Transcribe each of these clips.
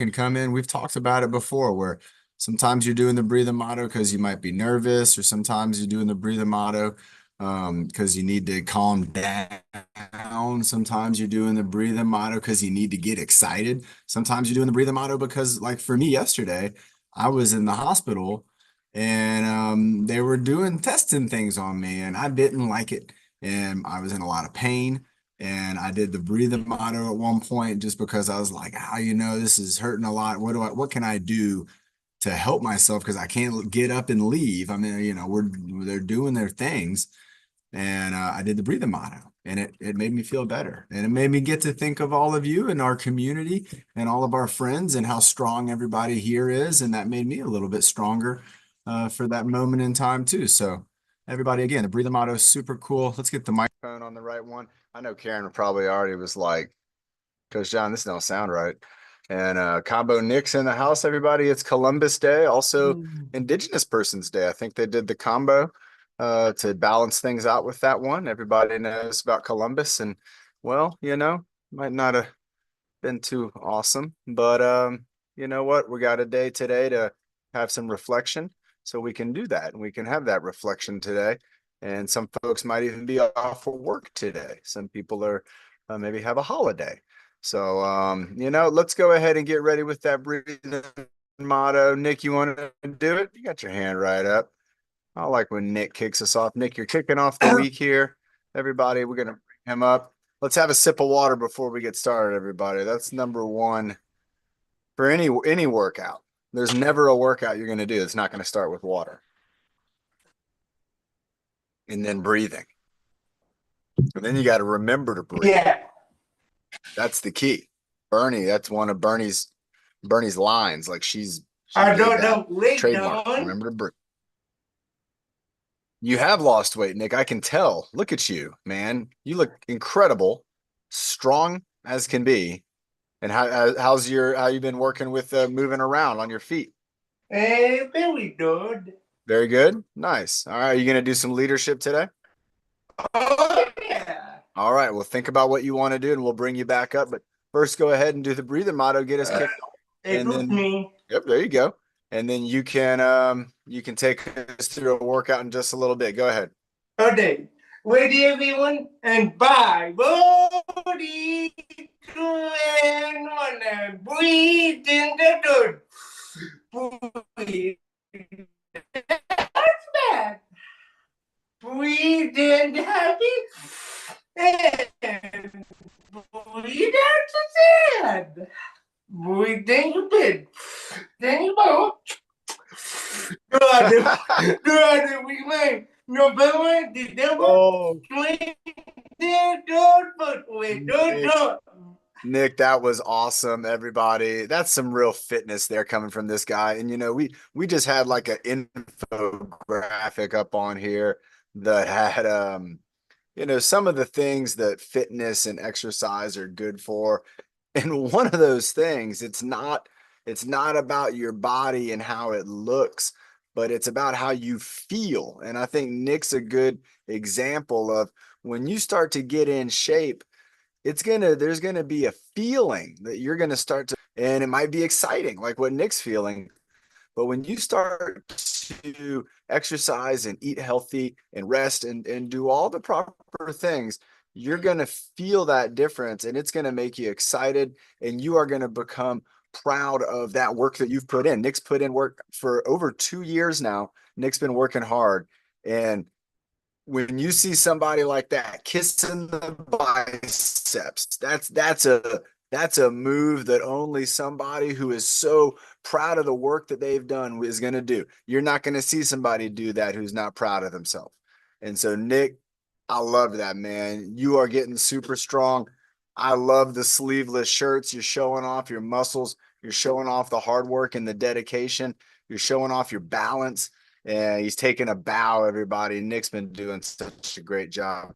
can come in. We've talked about it before where sometimes you're doing the breathing motto because you might be nervous, or sometimes you're doing the breathing motto because you need to calm down. Sometimes you're doing the breathing motto because you need to get excited. Sometimes you're doing the breathing motto because, like for me yesterday, I was in the hospital and they were doing testing things on me and I didn't like it. And I was in a lot of pain. And I did the breathing motto at one point just because I was like, this is hurting a lot. What can I do to help myself? Because I can't get up and leave. I mean, they're doing their things. And I did the breathing motto and it made me feel better. And it made me get to think of all of you in our community and all of our friends and how strong everybody here is. And that made me a little bit stronger for that moment in time too. So everybody, again, the breathing motto is super cool. Let's get the microphone on the right one. I know Karen probably already was like, Coach John, this don't sound right. And Combo Nick's in the house, everybody. It's Columbus Day, also Indigenous Persons Day. I think they did the combo to balance things out with that one. Everybody knows about Columbus, and well, might not have been too awesome, but you know what? We got a day today to have some reflection, so we can do that, and we can have that reflection today. And some folks might even be off for work today. Some people are maybe have a holiday. So let's go ahead and get ready with that breathing motto. Nick, you want to do it? You got your hand right up. I like when Nick kicks us off. Nick, you're kicking off the week here. Everybody, we're gonna bring him up. Let's have a sip of water before we get started, everybody. That's number one for any workout. There's never a workout you're gonna do that's not gonna start with water. And then breathing. And then you got to remember to breathe. Yeah. That's the key. Bernie, that's one of Bernie's lines. Like she I made don't that know. Wait, trademark. Don. Remember to breathe. You have lost weight, Nick. I can tell. Look at you, man. You look incredible, strong as can be. And how you been working with moving around on your feet? Very good. Very good. Nice. All right. Are you gonna do some leadership today? Oh, yeah. All right. Well, think about what you want to do, and we'll bring you back up. But first, go ahead and do the breathing motto. Get us kicked off, and Excuse then me. yep, there you go. And then you can take us through a workout in just a little bit. Go ahead. Okay. Ready, everyone? And bye. Body, two, and one. And breathe in the dirt. Breathe. That's bad. Breathe in happy. And breathe out the sad. Breathe in your bed. Then you go. God, we made November, December, Oh, 20, don't wait, Nick, don't. Nick, that was awesome, everybody. That's some real fitness there coming from this guy. And we just had like an infographic up on here that had some of the things that fitness and exercise are good for. And one of those things, it's not about your body and how it looks, but it's about how you feel. And I think Nick's a good example of when you start to get in shape, there's gonna be a feeling that you're gonna start to, and it might be exciting, like what Nick's feeling. But when you start to exercise and eat healthy and rest and do all the proper things, you're going to feel that difference and it's going to make you excited and you are going to become proud of that work that you've put in. Nick's put in work for over 2 years now. Nick's been working hard. And when you see somebody like that kissing the biceps, that's a move that only somebody who is so proud of the work that they've done is going to do. You're not going to see somebody do that who's not proud of themselves. And so, Nick, I love that, man. You are getting super strong. I love the sleeveless shirts. You're showing off your muscles. You're showing off the hard work and the dedication. You're showing off your balance. And he's taking a bow, everybody. Nick's been doing such a great job.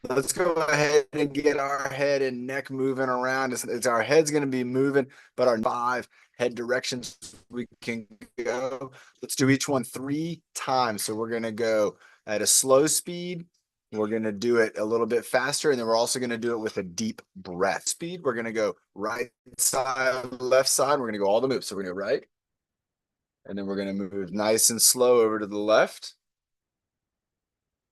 Let's go ahead and get our head and neck moving around. It's our head's going to be moving, but our 5 head directions we can go. Let's do each one 3 times. So we're going to go at a slow speed, We're going to do it a little bit faster, and then we're also going to do it with a deep breath. Speed, we're going to go right side, left side. We're going to go all the moves. So we're going to go right, and then we're going to move nice and slow over to the left.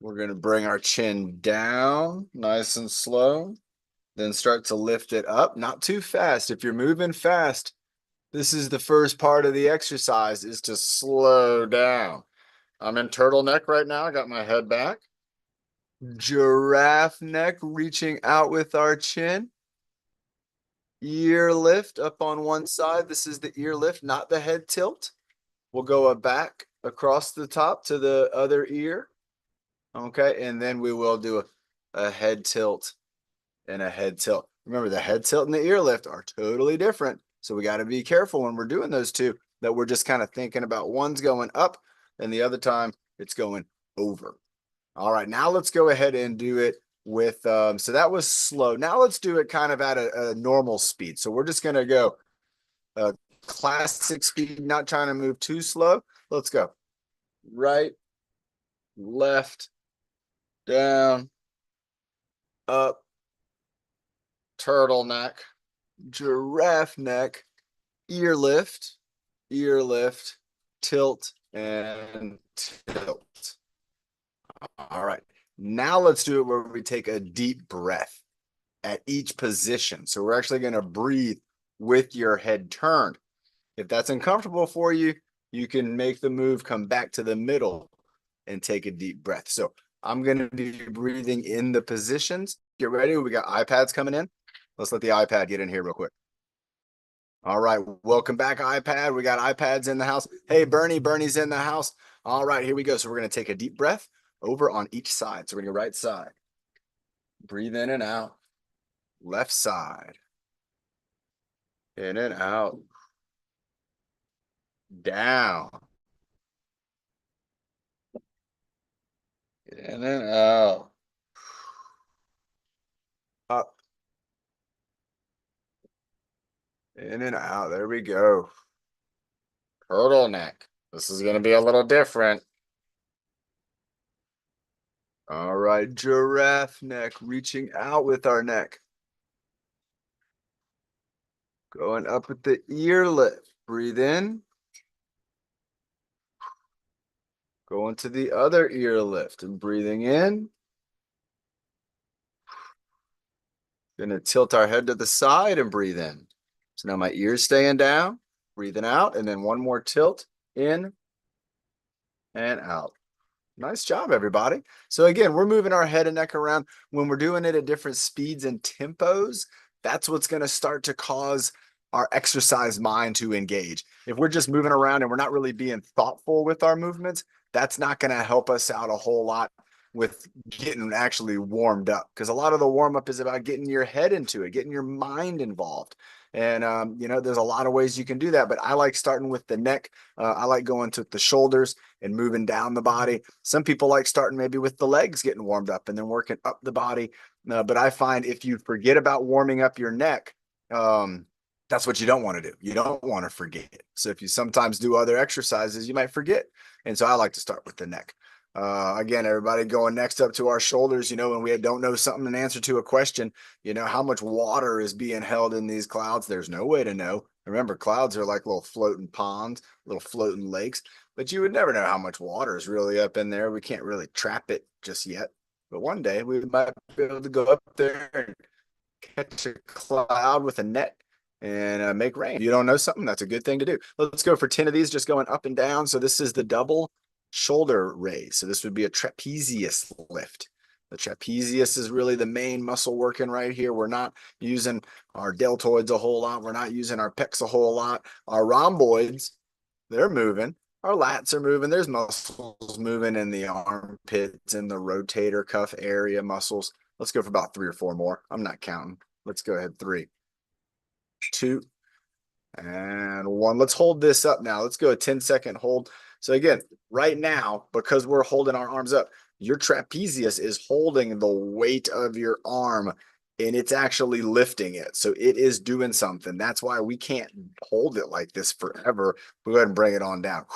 We're going to bring our chin down nice and slow, then start to lift it up, not too fast. If you're moving fast, this is the first part of the exercise, is to slow down. I'm in turtleneck right now. I got my head back. Giraffe neck, reaching out with our chin. Ear lift up on one side. This is the ear lift, not the head tilt. We'll go back across the top to the other ear. Okay, and then we will do a head tilt and a head tilt. Remember, the head tilt and the ear lift are totally different. So we got to be careful when we're doing those two, that we're just kind of thinking about one's going up and the other time it's going over. All right, now let's go ahead and do it with, so that was slow. Now let's do it kind of at a normal speed. So we're just going to go classic speed, not trying to move too slow. Let's go. Right, left, down, up, turtleneck, giraffe neck, ear lift, tilt, and tilt. All right, now let's do it where we take a deep breath at each position. So we're actually going to breathe with your head turned. If that's uncomfortable for you, you can make the move, come back to the middle and take a deep breath. So I'm going to be breathing in the positions. Get ready. We got iPads coming in. Let's let the iPad get in here real quick. All right, welcome back, iPad. We got iPads in the house. Hey, Bernie's in the house. All right, here we go. So we're going to take a deep breath over on each side. So we're going to go right side. Breathe in and out. Left side. In and out. Down. In and out. Up. In and out. There we go. Turtleneck. This is going to be a little different. All right, giraffe neck, reaching out with our neck. Going up with the ear lift. Breathe in. Going to the other ear lift and breathing in. Gonna tilt our head to the side and breathe in. So now my ear's staying down, breathing out, and then one more tilt in and out. Nice job, everybody. So again, we're moving our head and neck around. When we're doing it at different speeds and tempos, that's what's going to start to cause our exercise mind to engage. If we're just moving around and we're not really being thoughtful with our movements, that's not going to help us out a whole lot with getting actually warmed up, because a lot of the warm up is about getting your head into it, getting your mind involved. And, you know, there's a lot of ways you can do that, but I like starting with the neck. I like going to the shoulders and moving down the body. Some people like starting maybe with the legs getting warmed up and then working up the body. But I find if you forget about warming up your neck, that's what you don't want to do. You don't want to forget. So if you sometimes do other exercises, you might forget. And so I like to start with the neck. Again, everybody, going next up to our shoulders, you know, when we don't know something, an answer to a question, you know, how much water is being held in these clouds? There's no way to know. Remember, clouds are like little floating ponds, little floating lakes, but you would never know how much water is really up in there. We can't really trap it just yet, but one day we might be able to go up there and catch a cloud with a net and make rain. If you don't know something, that's a good thing to do. Let's go for 10 of these, just going up and down. So this is the double shoulder raise. So this would be a trapezius lift. The trapezius is really the main muscle working right here. We're not using our deltoids a whole lot. We're not using our pecs a whole lot. Our rhomboids, they're moving. Our lats are moving. There's muscles moving in the armpits and the rotator cuff area muscles. Let's go for about 3 or 4 more. I'm not counting. Let's go ahead. 3, 2, and 1. Let's hold this up now. Let's go a 10-second hold. So again, right now, because we're holding our arms up, your trapezius is holding the weight of your arm and it's actually lifting it. So it is doing something. That's why we can't hold it like this forever. We'll go ahead and bring it on down.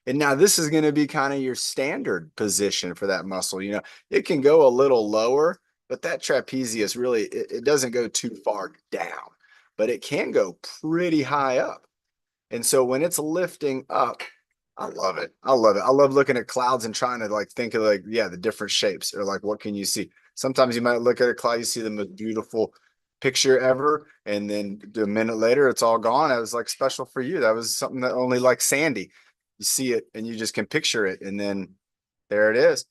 And now this is going to be kind of your standard position for that muscle. You know, it can go a little lower, but that trapezius really, it doesn't go too far down, but it can go pretty high up. And so when it's lifting up, I love it. I love it. I love looking at clouds and trying to like think of like, yeah, the different shapes or like what can you see? Sometimes you might look at a cloud, you see the most beautiful picture ever, and then a minute later it's all gone. It was like special for you. That was something that only like Sandy. You see it and you just can picture it, and then there it is.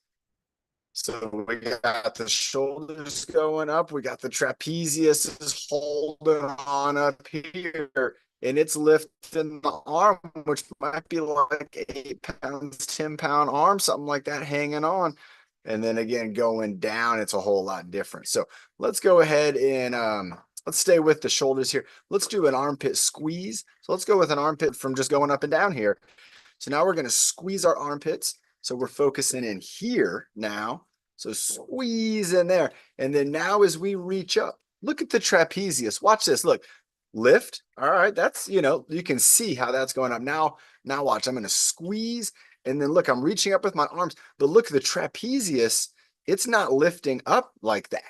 So we got the shoulders going up. We got the trapezius is holding on up here, and it's lifting the arm, which might be like 8 pounds, 10-pound arm, something like that, hanging on. And then again, going down, it's a whole lot different. So let's go ahead and let's stay with the shoulders here. Let's do an armpit squeeze. So let's go with an armpit from just going up and down here. So now we're going to squeeze our armpits. So we're focusing in here now. So squeeze in there. And then now as we reach up, look at the trapezius. Watch this. Look, lift. All right. That's, you know, you can see how that's going up. Now watch, I'm going to squeeze. And then look, I'm reaching up with my arms. But look, the trapezius, it's not lifting up like that.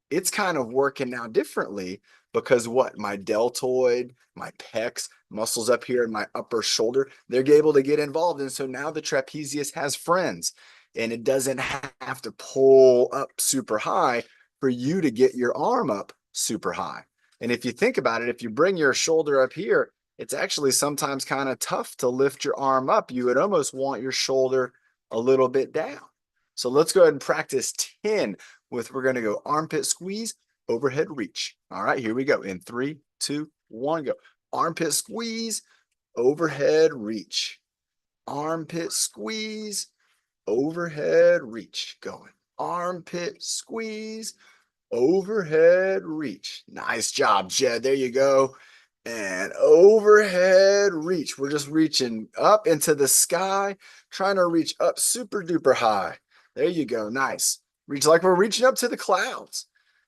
It's kind of working now differently because what? My deltoid, my pecs, muscles up here in my upper shoulder, they're able to get involved. And so now the trapezius has friends, and it doesn't have to pull up super high for you to get your arm up super high. And if you think about it, if you bring your shoulder up here, it's actually sometimes kind of tough to lift your arm up. You would almost want your shoulder a little bit down. So let's go ahead and practice 10 with, we're going to go armpit squeeze, overhead reach. All right, here we go. In 3, 2, 1, go. Armpit squeeze, overhead reach. Armpit squeeze, overhead reach. Going. Armpit squeeze, overhead reach. Nice job, Jed. There you go. And overhead reach. We're just reaching up into the sky, trying to reach up super duper high. There you go. Nice. Reach like we're reaching up to the clouds.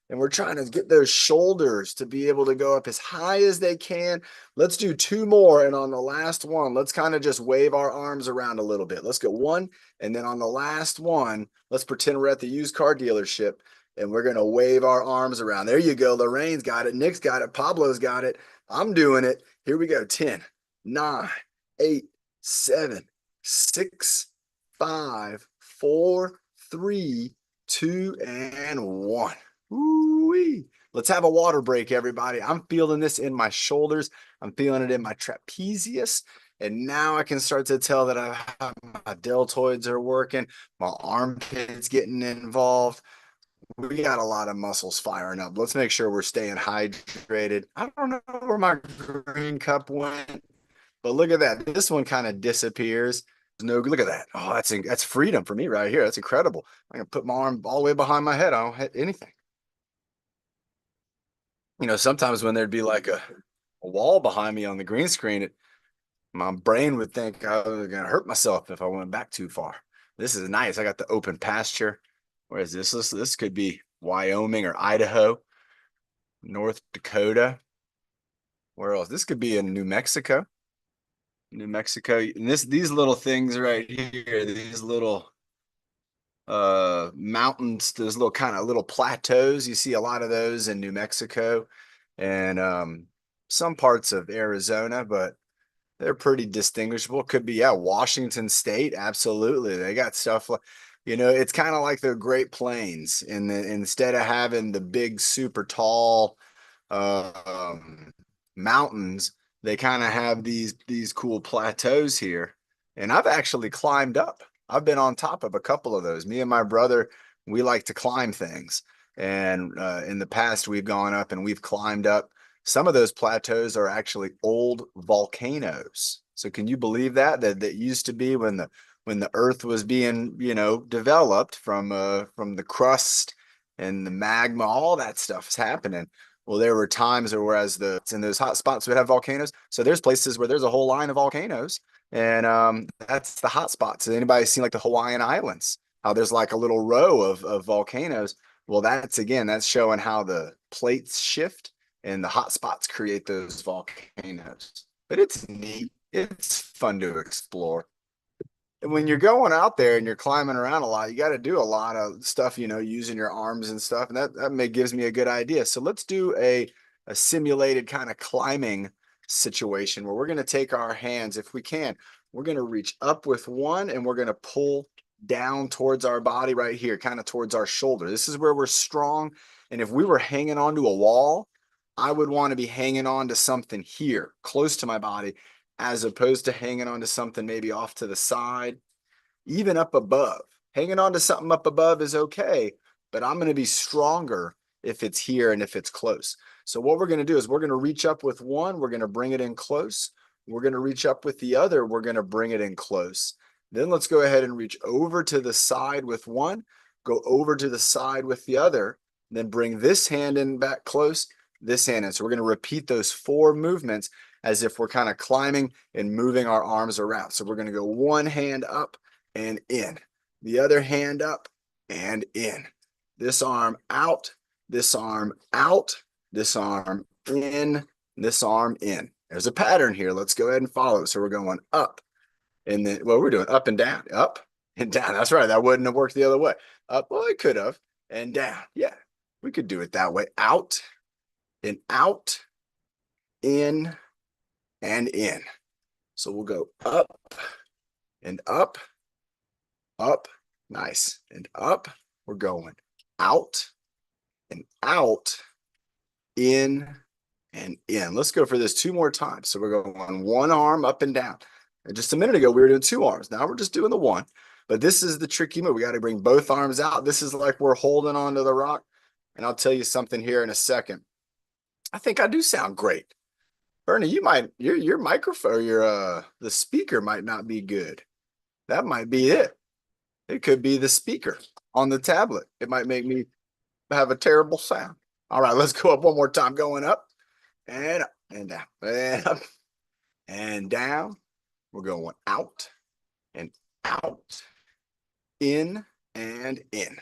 And we're trying to get those shoulders to be able to go up as high as they can. Let's do 2 more. And on the last one, let's kind of just wave our arms around a little bit. Let's go 1. And then on the last one, let's pretend we're at the used car dealership and we're going to wave our arms around. There you go. Lorraine's got it. Nick's got it. Pablo's got it. I'm doing it. Here we go. 10, 9, 8, 7, 6, 5, 4, 3, 2, and 1. Ooh-wee. Let's have a water break, everybody. I'm feeling this in my shoulders. I'm feeling it in my trapezius. And now I can start to tell that my deltoids are working. My armpits getting involved. We got a lot of muscles firing up. Let's make sure we're staying hydrated. I don't know where my green cup went, but look at that. This one kind of disappears. No, look at that. Oh, that's freedom for me right here. That's incredible. I can put my arm all the way behind my head. I don't hit anything. You know, sometimes when there'd be like a wall behind me on the green screen, my brain would think I was going to hurt myself if I went back too far. This is nice. I got the open pasture. Where is this? This could be Wyoming or Idaho, North Dakota. Where else? This could be in New Mexico. New Mexico. And these little things right here, these little mountains, those little kind of little plateaus. You see a lot of those in New Mexico and some parts of Arizona, but they're pretty distinguishable. Could be, yeah, Washington State. Absolutely. They got stuff like, you know, it's kind of like the Great Plains. Instead of having the big, super tall mountains, they kind of have these cool plateaus here. And I've actually climbed up. I've been on top of a couple of those. Me and my brother, we like to climb things. And in the past, we've gone up and we've climbed up. Some of those plateaus are actually old volcanoes. So can you believe that used to be when the earth was being, you know, developed from the crust and the magma, all that stuff is happening. Well, there were times whereas in those hot spots would have volcanoes. So there's places where there's a whole line of volcanoes, and that's the hot spots. Anybody seen like the Hawaiian Islands? How there's like a little row of volcanoes. Well, that's showing how the plates shift and the hot spots create those volcanoes. But it's neat. It's fun to explore. when you're going out there and you're climbing around a lot, you got to do a lot of stuff, you know, using your arms and stuff. And that gives me a good idea. So let's do a simulated kind of climbing situation where we're going to take our hands, if we can, we're going to reach up with one and we're going to pull down towards our body right here, kind of towards our shoulder. This is where we're strong. And if we were hanging onto a wall, I would want to be hanging on to something here close to my body, as opposed to hanging on to something maybe off to the side, even up above. Hanging on to something up above is okay, but I'm going to be stronger if it's here and if it's close. So what we're going to do is we're going to reach up with one, we're going to bring it in close. We're going to reach up with the other, we're going to bring it in close. Then let's go ahead and reach over to the side with one, go over to the side with the other, then bring this hand in back close, this hand in. So we're going to repeat those 4 movements as if we're kind of climbing and moving our arms around. So we're going to go one hand up and in, the other hand up and in, this arm out, this arm out, this arm in, this arm in. There's a pattern here. Let's go ahead and follow it. So we're going up and then, well, we're doing up and down, up and down. That's right. That wouldn't have worked the other way. Up, well, it could have, and down. Yeah, we could do it that way. Out and out, in and in. So we'll go up and up, up, nice, and up. We're going out and out, in and in. Let's go for this 2 more times. So we're going one arm up and down. And just a minute ago, we were doing 2 arms. Now we're just doing the one. But this is the tricky move. We got to bring both arms out. This is like we're holding onto the rock. And I'll tell you something here in a second. I think I do sound great. Bernie, you might, your microphone, the speaker might not be good. That might be it. It could be the speaker on the tablet. It might make me have a terrible sound. All right, let's go up one more time. Going up and down and up and down. We're going out and out, in and in.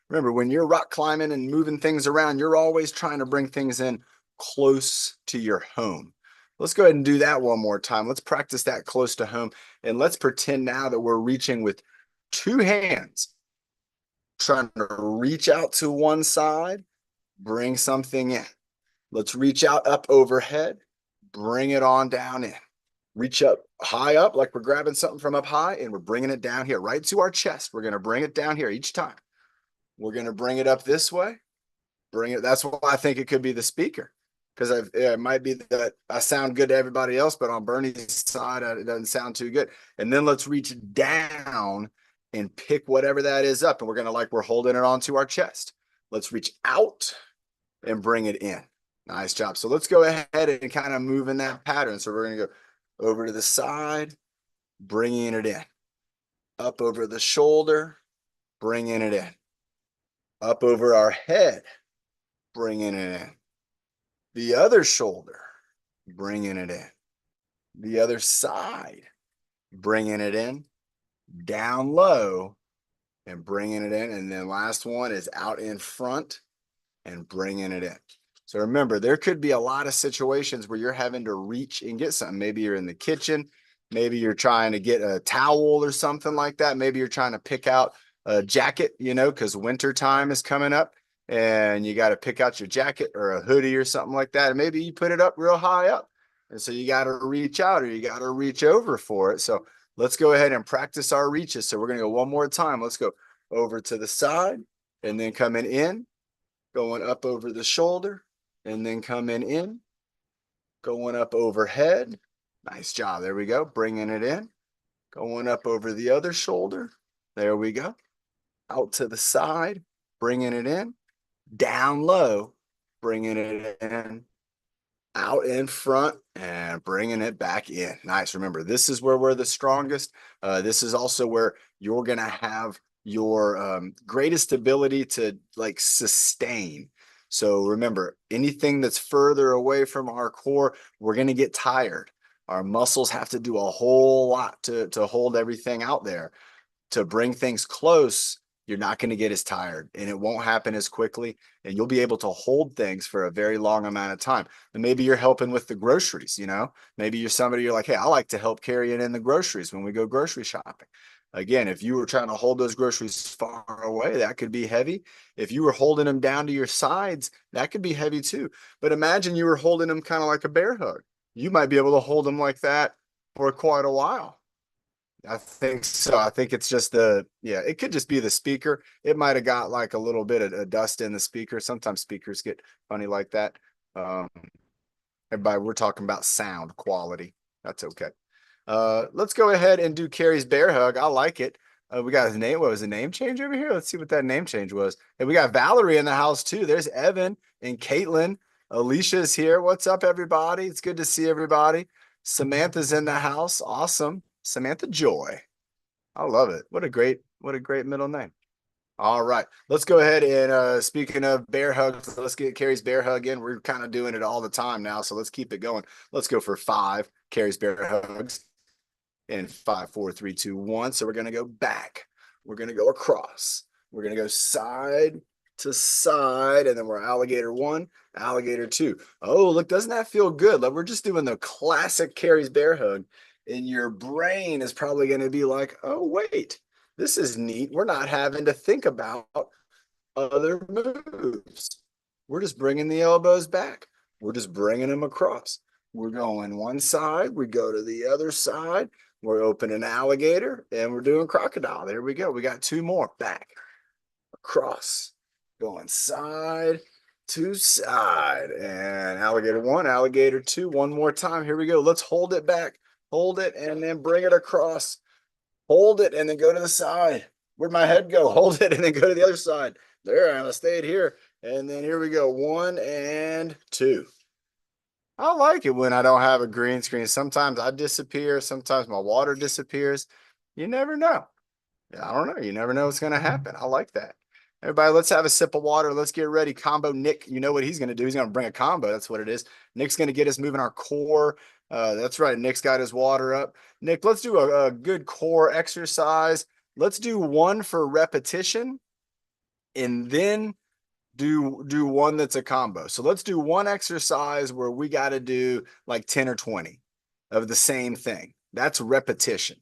Remember, when you're rock climbing and moving things around, you're always trying to bring things in close to your home. Let's go ahead and do that one more time. Let's practice that close to home. And let's pretend now that we're reaching with 2 hands, trying to reach out to one side, bring something in. Let's reach out up overhead, bring it on down in. Reach up high up like we're grabbing something from up high and we're bringing it down here right to our chest. We're going to bring it down here each time. We're going to bring it up this way. Bring it. That's why I think it could be the speaker, because it might be that I sound good to everybody else, but on Bernie's side, it doesn't sound too good. And then let's reach down and pick whatever that is up. And we're going to, like we're holding it onto our chest. Let's reach out and bring it in. Nice job. So let's go ahead and kind of move in that pattern. So we're going to go over to the side, bringing it in. Up over the shoulder, bringing it in. Up over our head, bringing it in. The other shoulder, bringing it in. The other side, bringing it in. Down low and bringing it in. And then last one is out in front and bringing it in. So remember, there could be a lot of situations where you're having to reach and get something. Maybe you're in the kitchen. Maybe you're trying to get a towel or something like that. Maybe you're trying to pick out a jacket, you know, because winter time is coming up and you got to pick out your jacket or a hoodie or something like that. And maybe you put it up real high up. And so you got to reach out or you got to reach over for it. So let's go ahead and practice our reaches. So we're going to go one more time. Let's go over to the side and then coming in, going up over the shoulder and then coming in, going up overhead. Nice job. There we go. Bringing it in, going up over the other shoulder. There we go. Out to the side, bringing it in, down low, bringing it in, out in front and bringing it back in. Nice. Remember, this is where we're the strongest. This is also where you're going to have your greatest ability to like sustain. So remember, anything that's further away from our core, we're going to get tired. Our muscles have to do a whole lot to hold everything out there. To bring things close, you're not going to get as tired and it won't happen as quickly. And you'll be able to hold things for a very long amount of time. And maybe you're helping with the groceries, you know, maybe you're somebody you're like, hey, I like to help carry it in the groceries when we go grocery shopping. Again, if you were trying to hold those groceries far away, that could be heavy. If you were holding them down to your sides, that could be heavy too. But imagine you were holding them kind of like a bear hug. You might be able to hold them like that for quite a while. I think so. I think it's just it could just be the speaker. It might have got like a little bit of dust in the speaker. Sometimes speakers get funny like that. Um, Everybody, we're talking about sound quality. That's okay. Let's go ahead and do Carrie's bear hug. I like it. We got his name. What was the name change over here? Let's see what that name change was. And we got Valerie in the house too. There's Evan and Caitlin. Alicia's here. What's up, everybody? It's good to see everybody. Samantha's in the house. Awesome. Samantha Joy. I love it. What a great middle name. All right, let's go ahead and speaking of bear hugs, let's get Carrie's bear hug in. We're kind of doing it all the time now, so let's keep it going. Let's go for 5 Carrie's bear hugs in 5, 4, 3, 2, 1. So we're gonna go back. We're gonna go across. We're gonna go side to side, and then we're alligator 1, alligator 2. Oh, look, doesn't that feel good? Like we're just doing the classic Carrie's bear hug, and your brain is probably gonna be like, oh wait. This is neat. We're not having to think about other moves. We're just bringing the elbows back. We're just bringing them across. We're going one side. We go to the other side. We're opening alligator and we're doing crocodile. There we go. We got 2 more. Back, across, going side to side. And alligator 1, alligator 2. One more time. Here we go. Let's hold it back. Hold it and then bring it across. Hold it and then go to the side. Where'd my head go? Hold it and then go to the other side. There, I stayed here. And then here we go. 1 and 2. I like it when I don't have a green screen. Sometimes I disappear. Sometimes my water disappears. You never know. I don't know. You never know what's going to happen. I like that. Everybody, let's have a sip of water. Let's get ready. Combo Nick, you know what he's going to do. He's going to bring a combo. That's what it is. Nick's going to get us moving our core. That's right. Nick's got his water up. Nick, let's do a good core exercise. Let's do 1 for repetition and then do one that's a combo. So let's do 1 exercise where we got to do like 10 or 20 of the same thing. That's repetition.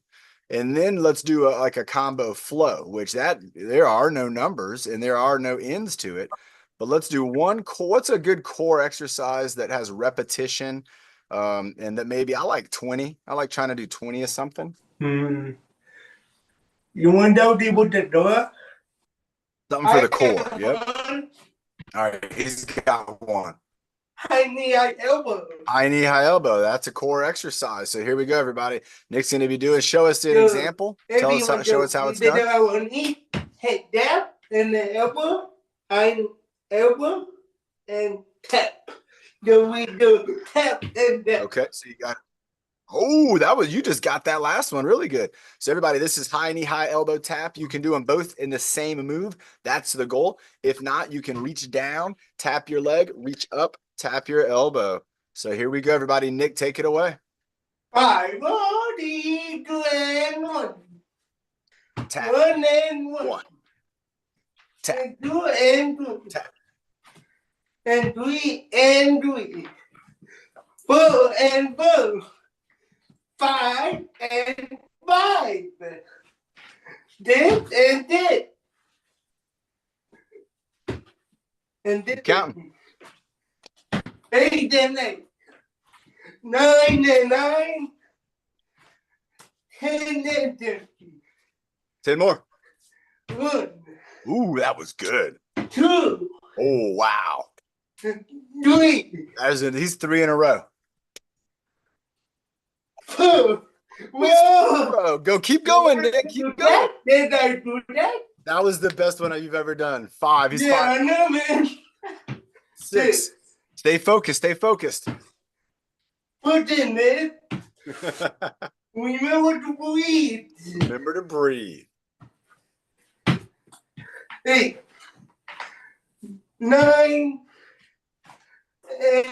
And then let's do like a combo flow, which there are no numbers and there are no ends to it. But let's do 1 core. What's a good core exercise that has repetition? And that maybe I like 20. I like trying to do 20 of something. You want to people to do it? Something for the core. Yep. All right, he's got 1. High knee, high elbow. High knee, high elbow. That's a core exercise. So here we go, everybody. Nick's going to be doing. Show us an example. Show us how it's done. Our knee, head down, and the elbow, elbow, and tap. Then we do tap and tap. Okay, so you got. You just got that last one really good. So everybody, this is high knee, high elbow tap. You can do them both in the same move. That's the goal. If not, you can reach down, tap your leg, reach up, tap your elbow. So here we go, everybody. Nick, take it away. 5, 4, 3, 2, and 1. Tap. 1 and 1. Tap. And 2 and 2. Tap. And 3 and 3. 4 and 4. 5 and 5. This and this. And this. Counting. 8 and 8. 9 and 9. 10 and 10. 10 more. 1. Ooh, that was good. 2. Oh, wow. 3. He's 3 in a row. 4. Whoa. Go, keep going, Nick. Keep going. Did I do that? That was the best one you've ever done. 5. He's 5. I know, man. 6. Stay focused. Stay focused. Put in it. Remember to breathe. Remember to breathe. 8, 9,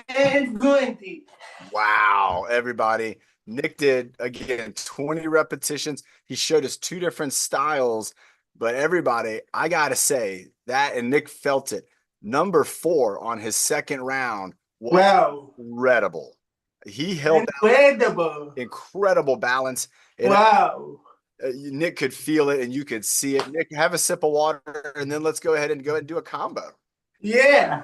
and 20. Wow, everybody. Nick did, again, 20 repetitions. He showed us 2 different styles, but everybody, I got to say that, and Nick felt it. Number 4 on his second round was incredible. He held incredible. Incredible balance. Wow. Nick could feel it and you could see it. Nick, have a sip of water and then let's go ahead and do a combo. Yeah.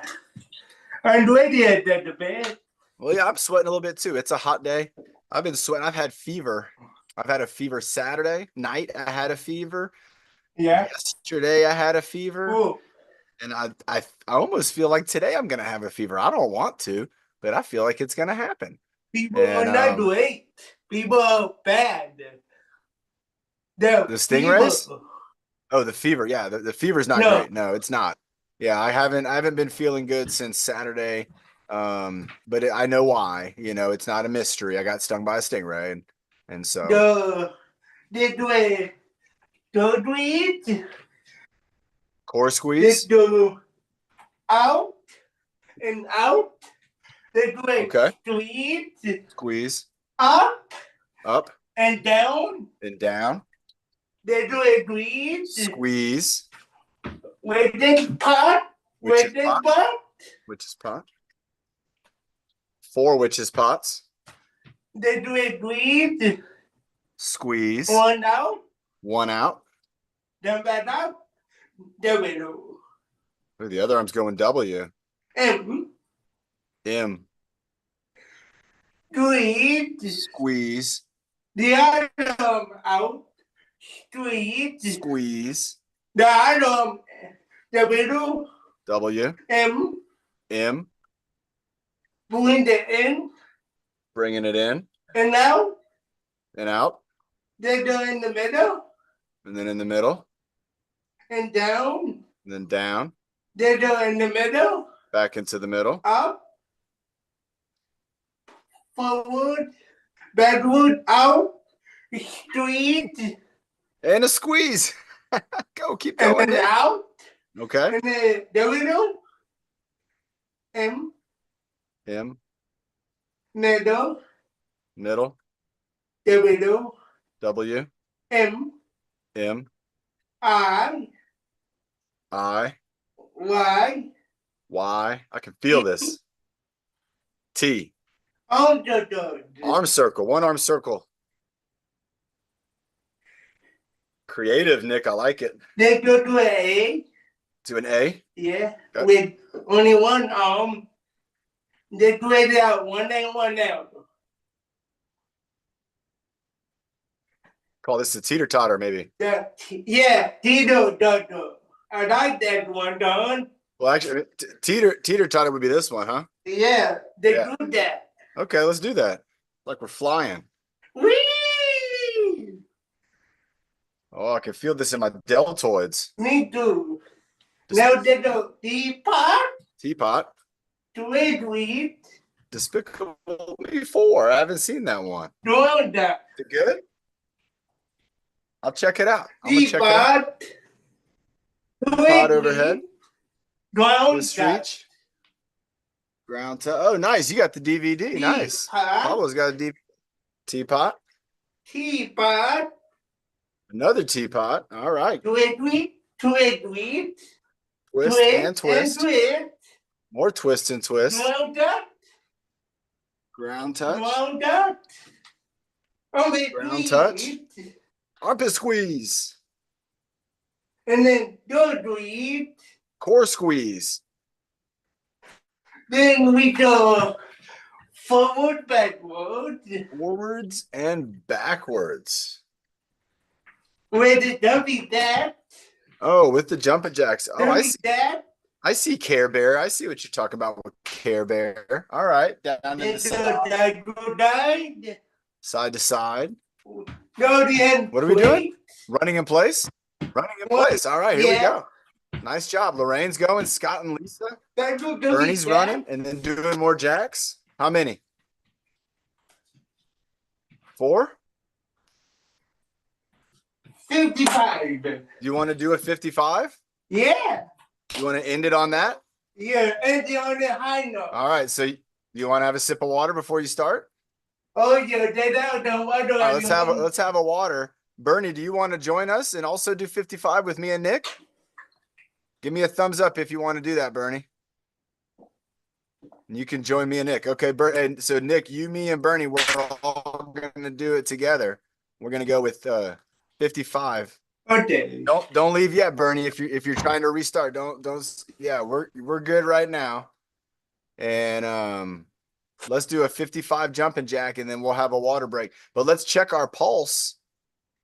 I'm ready at the bed. Well, yeah, I'm sweating a little bit too. It's a hot day. I've been sweating. I've had fever. I've had a fever Saturday night. I had a fever. Yeah. Yesterday I had a fever. Oh, And I almost feel like today I'm gonna have a fever. I don't want to, but I feel like it's gonna happen. people are And not great. People are bad. The stingrays? fever. Oh, the fever. Yeah, the fever's not No. great. No, it's not. Yeah, I haven't been feeling good since Saturday. But I know why. You know, it's not a mystery. I got stung by a stingray, and so They do it. Don't do it. core They squeeze. do out and out. They do it Okay. straight, Squeeze up up and down. and down. They do it green. Squeeze. With this pot. Which is With this pot. pot. Witch's pot. 4 witches pots. They do it green. Squeeze. One out. 1 out. Then back out. There we go. Ooh, the other arm's going W. M. M. Green. Squeeze. The other arm out. Straight. Squeeze. The other arm. W. W. M. M. Pulling the end. Bringing it in And now and out. they go in the middle. And then in the middle. And down. And then down. They go in the middle. Back into the middle. Up. Forward. Backward. Out. Straight. And a squeeze. Go, keep And going. then Nick. out. Okay. And then the middle. M. M. Middle. Middle. The middle. W. M. M. I. I. Y. Y. I can feel this. T. On the dog. Arm circle. 1 arm circle. Creative, Nick. I like it. They go to A. To an A. Yeah. Okay. With only one arm. They do it out one and one out. Call this a teeter totter, maybe. Yeah, Tito Dodo. I like that one, Don. Well, actually, teeter totter would be this one, huh? Yeah, they Yeah. do that. Okay, let's do that. Like we're flying. Whee! Oh, I can feel this in my deltoids. Me too. Now they do teapot, Teapot. tweet, Despicable Me 4. I haven't seen that one. doing that. Is it good? I'll check it out. I'm gonna check it out. Teapot, Pod overhead. ground Twist reach. Ground to. Oh, nice. You got the DVD. Nice. Pablo's got a DVD. Teapot. Teapot, Another teapot. All right. tweet, Twist and twist. twist, More twist and twist. ground that. Ground touch. Ground up. Only Ground touch. Armpit squeeze. And then go tweet. Core squeeze. Then we go forward, backward. Forwards and backwards. With the W that. Oh, with the jumping jacks. Oh, I see. That. I see Care Bear. I see what you're talking about with Care Bear. All right. Down in the And side, go down. side to side. Go the end. What are we doing? Running in place? Running in What? place. All right, here we Yeah. go. Nice job. Lorraine's going. Scott and Lisa. Then go Bernie's running and then doing more jacks. How many? 4? 55. Do you want to do a 55? Yeah. You want to end it on that? Yeah. And the on the high note. All right. So you want to have a sip of water before you start? Oh, yeah. They don't know what do All right, let's have a water. Bernie, do you want to join us and also do 55 with me and Nick? Give me a thumbs up if you want to do that, Bernie. And you can join me and Nick. Okay, and so Nick, you, me, and Bernie, we're all going to do it together. We're going to go with 55. Okay. Don't leave yet, Bernie. If you're trying to restart, don't yeah, we're good right now. And let's do a 55 jumping jack and then we'll have a water break. But let's check our pulse.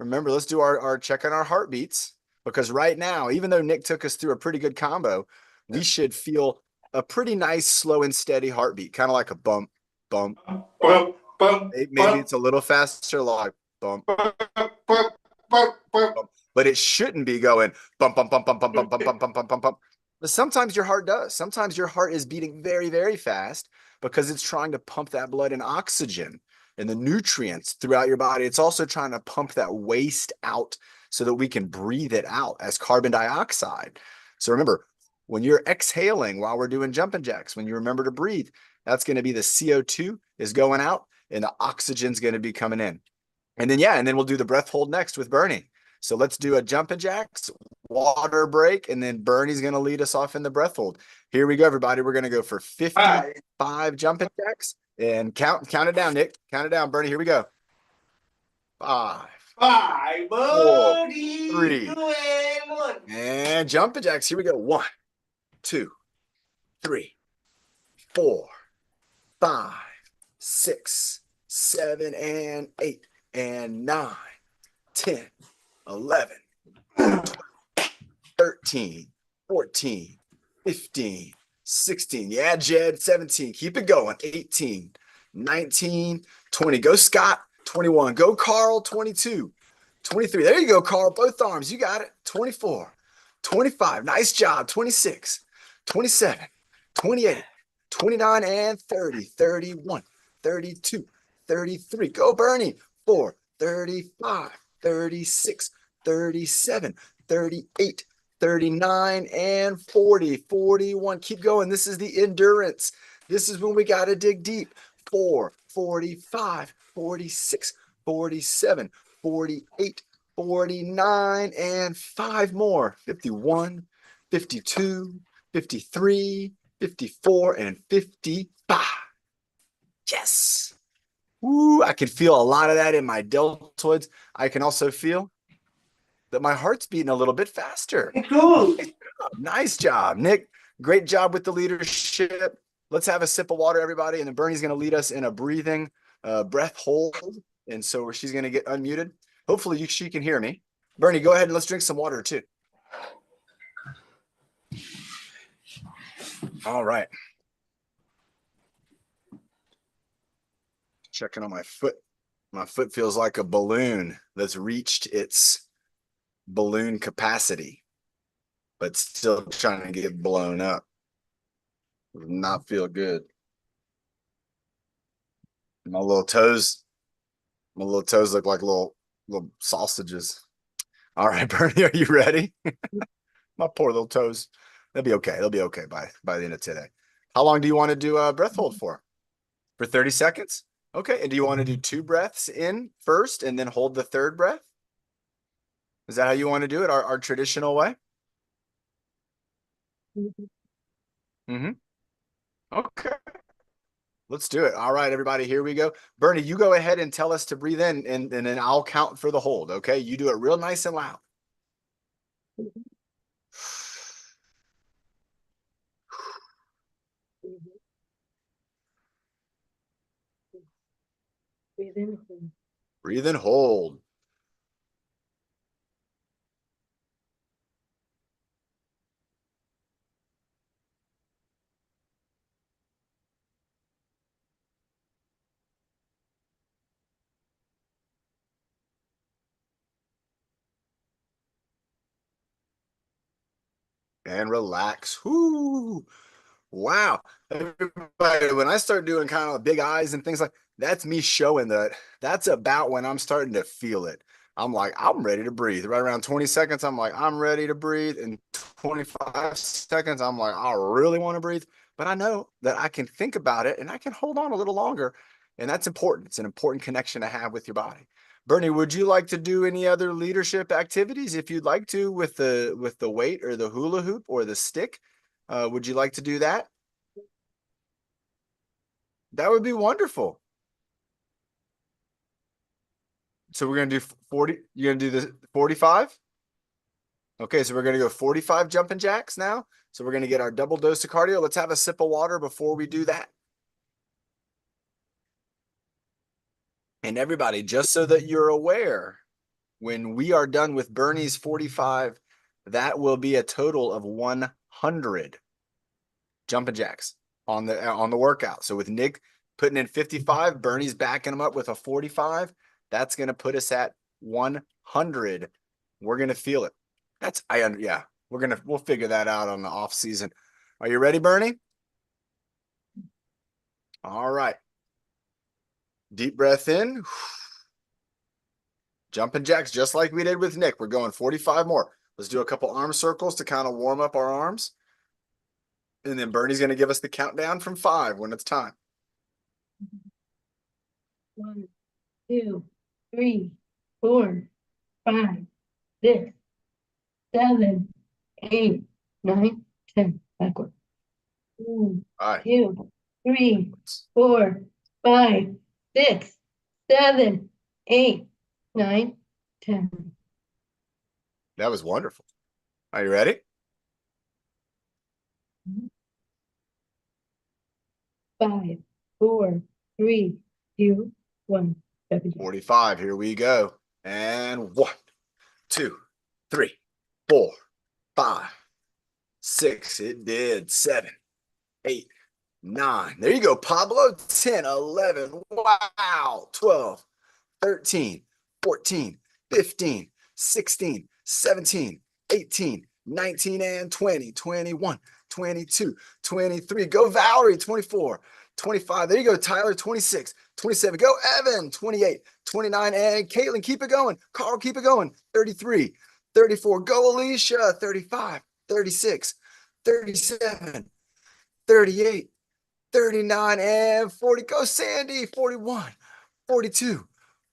Remember, let's do our checking our heartbeats because right now, even though Nick took us through a pretty good combo, we should feel a pretty nice, slow and steady heartbeat, kind of like a bump, bump. Bump, bump, Maybe it's a little faster, like bump, bump, bump, bump, bump. but it shouldn't be going bump, bump, bump, bump, bump, bump, bump, bump, bump, bump, bump, bump. But sometimes your heart does. Sometimes your heart is beating very, very fast because it's trying to pump that blood and oxygen and the nutrients throughout your body. It's also trying to pump that waste out so that we can breathe it out as carbon dioxide. So remember, when you're exhaling while we're doing jumping jacks, when you remember to breathe, that's going to be the CO2 is going out and the oxygen's going to be coming in. And then, yeah, and then we'll do the breath hold next with Bernie. So let's do a jumping jacks, water break, and then Bernie's going to lead us off in the breath hold. Here we go, everybody. We're going to go for 55 jumping jacks and count it down, Nick. Count it down, Bernie. Here we go. 5, 4, 3, 2, and 1. and jumping jacks. Here we go. 1, 2, 3, 4, 5, 6, 7, and 8, and 9, 10, 11, 12, 13, 14, 15, 16. Yeah, Jed, 17. Keep it going. 18, 19, 20. Go, Scott. 21. Go, Carl. 22, 23. There you go, Carl. Both arms. You got it. 24, 25. Nice job. 26, 27, 28, 29, and 30, 31, 32, 33. Go, Bernie. 4, 35, 36, 37, 38, 39, and 40, 41. Keep going. This is the endurance. This is when we got to dig deep. 4, 45, 46, 47, 48, 49, and 5 more. 51, 52, 53, 54, and 55. Yes. Ooh, I can feel a lot of that in my deltoids. I can also feel that my heart's beating a little bit faster. Cool. Nice job, Nick. Great job with the leadership. Let's have a sip of water, everybody. And then Bernie's going to lead us in a breathing breath hold. And so she's going to get unmuted. Hopefully she can hear me. Bernie, go ahead and let's drink some water too. All right. Checking on my foot. My foot feels like a balloon that's reached its balloon capacity, but still trying to get blown up. Does not feel good. My little toes look like little sausages. All right, Bernie, are you ready? My poor little toes. They'll be okay. They'll be okay by the end of today. How long do you want to do a breath hold for? For 30 seconds? Okay. And do you want to do 2 breaths in first and then hold the 3rd breath? Is that how you want to do it? Our traditional way? Mm-hmm. Okay. Let's do it. All right, everybody, here we go. Bernie, you go ahead and tell us to breathe in and then I'll count for the hold. Okay. You do it real nice and loud. Breathe in. Breathe and hold. And relax. Whoo. Wow. Everybody, when I start doing kind of big eyes and things like that's me showing that that's about when I'm starting to feel it. I'm like, I'm ready to breathe. Right around 20 seconds, I'm like, I'm ready to breathe. And 25 seconds, I'm like, I really want to breathe. But I know that I can think about it and I can hold on a little longer. And that's important. It's an important connection to have with your body. Bernie, would you like to do any other leadership activities if you'd like to with the weight or the hula hoop or the stick? Would you like to do that? That would be wonderful. So we're gonna do 40. You're gonna do the 45? Okay, so we're gonna go 45 jumping jacks now. So we're gonna get our double dose of cardio. Let's have a sip of water before we do that. And everybody, just so that you're aware, when we are done with Bernie's 45, that will be a total of 100 jumping jacks on the workout. So with Nick putting in 55, Bernie's backing him up with a 45. That's going to put us at 100. We're going to feel it. Yeah, we'll figure that out on the off season. Are you ready, Bernie? All right. Deep breath in. Jumping jacks, just like we did with Nick. We're going 45 more. Let's do a couple arm circles to kind of warm up our arms. And then Bernie's going to give us the countdown from 5 when it's time. 1, 2, 3, 4, 5, 6, 7, 8, 9, 10. Backward. 1, All right. 2, 3, 4, 5, 6, 7, 8, 9, 10. That was wonderful. Are you ready? 5, 4, 3, 2, 1. 45. Here we go. And 1, 2, 3, 4, 5, 6. It did. 7, 8, 9. There you go, Pablo. 10, 11. Wow. 12, 13, 14, 15, 16, 17, 18, 19, and 20, 21, 22, 23. Go, Valerie. 24, 25. There you go, Tyler. 26, 27. Go, Evan. 28, 29. And Caitlin, keep it going. Carl, keep it going. 33, 34. Go, Alicia. 35, 36, 37, 38, 39, and 40. Go, Sandy. 41, 42,